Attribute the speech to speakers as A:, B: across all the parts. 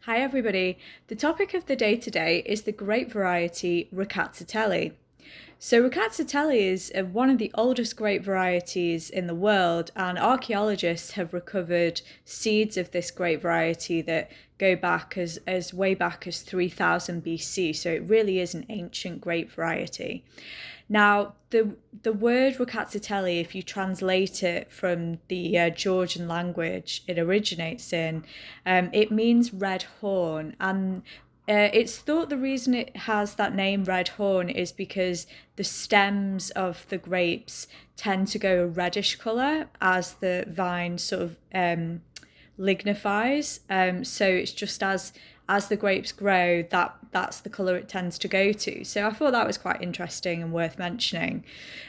A: Hi everybody. The topic of the day today is the grape variety Rkatsiteli. So Rkatsiteli is one of the oldest grape varieties in the world, and archaeologists have recovered seeds of this grape variety that go back as way back as 3000 BC. So it really is an ancient grape variety. Now, the word Rkatsiteli, if you translate it from the Georgian language it originates in, it means red horn. And it's thought the reason it has that name, red horn, is because the stems of the grapes tend to go a reddish colour as the vine sort of lignifies. So it's just as the grapes grow, that's the colour it tends to go to. So I thought that was quite interesting and worth mentioning.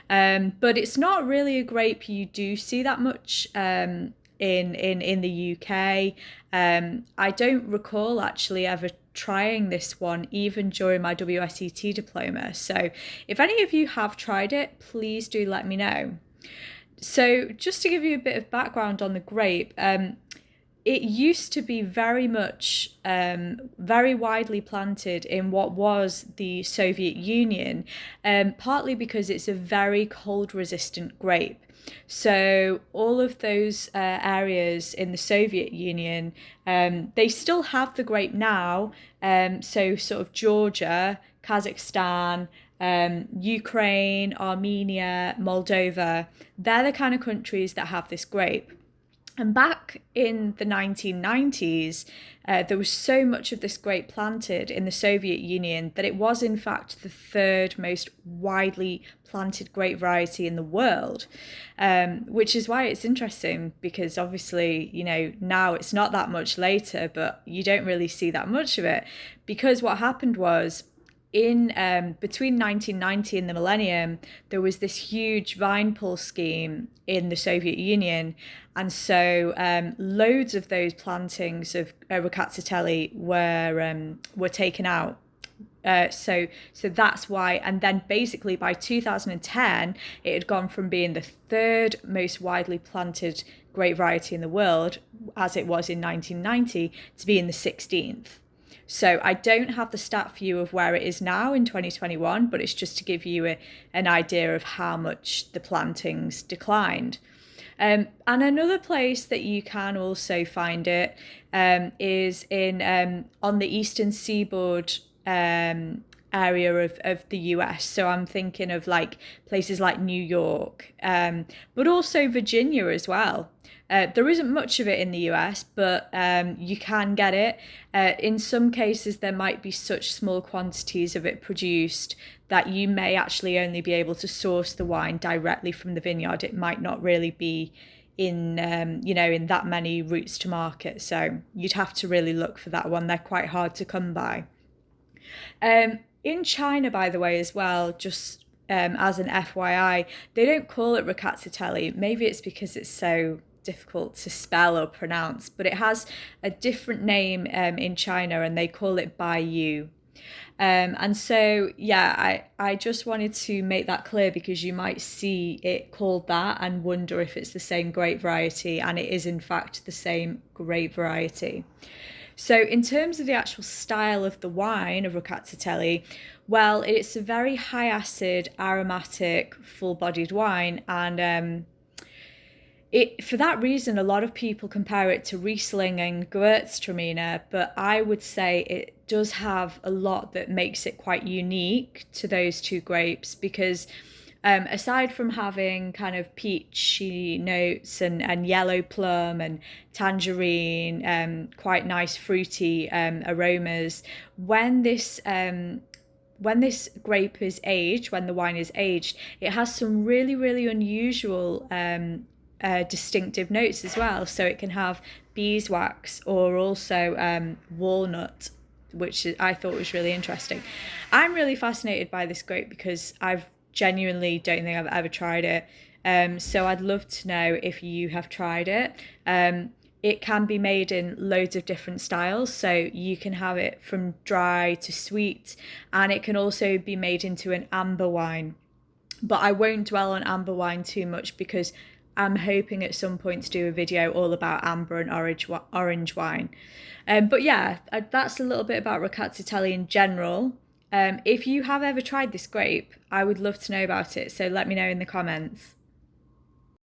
A: But it's not really a grape you do see that much in the UK. I don't recall actually ever trying this one even during my WSET diploma. So if any of you have tried it, please do let me know. So just to give you a bit of background on the grape, it used to be very much, very widely planted in what was the Soviet Union, partly because it's a very cold resistant grape. So all of those areas in the Soviet Union, they still have the grape now. So sort of Georgia, Kazakhstan, Ukraine, Armenia, Moldova, they're the kind of countries that have this grape. And back in the 1990s, there was so much of this grape planted in the Soviet Union that it was in fact the third most widely planted grape variety in the world, which is why it's interesting because obviously, now it's not that much later, but you don't really see that much of it because what happened was in between 1990 and the millennium, there was this huge vine pull scheme in the Soviet Union. And so loads of those plantings of Rkatsiteli were taken out. So that's why. And then basically by 2010, it had gone from being the third most widely planted grape variety in the world, as it was in 1990, to being the 16th. So I don't have the stat for you of where it is now in 2021, but it's just to give you an idea of how much the plantings declined. And another place that you can also find it is in on the eastern seaboard area of the US. So I'm thinking of like places like New York, but also Virginia as well. There isn't much of it in the US, but you can get it. In some cases, there might be such small quantities of it produced that you may actually only be able to source the wine directly from the vineyard. It might not really be in that many routes to market. So you'd have to really look for that one. They're quite hard to come by. In China, by the way, as well, just as an FYI, they don't call it Rkatsiteli. Maybe it's because it's so difficult to spell or pronounce, but it has a different name in China and they call it Baiyu. And so, yeah, I just wanted to make that clear because you might see it called that and wonder if it's the same grape variety, and it is in fact the same grape variety. So in terms of the actual style of the wine of Rkatsiteli, well, it's a very high acid, aromatic, full-bodied wine, and for that reason, a lot of people compare it to Reisling and Gewürztraminer, but I would say it does have a lot that makes it quite unique to those two grapes because aside from having kind of peachy notes and yellow plum and tangerine, quite nice fruity aromas, when this grape is aged, when the wine is aged, it has some really, really unusual distinctive notes as well. So it can have beeswax or also walnut, which I thought was really interesting. I'm really fascinated by this grape because I've genuinely don't think I've ever tried it. So I'd love to know if you have tried it. It can be made in loads of different styles. So you can have it from dry to sweet, and it can also be made into an amber wine. But I won't dwell on amber wine too much because I'm hoping at some point to do a video all about amber and orange wine. But yeah, that's a little bit about Rkatsiteli in general. If you have ever tried this grape, I would love to know about it, so let me know in the comments.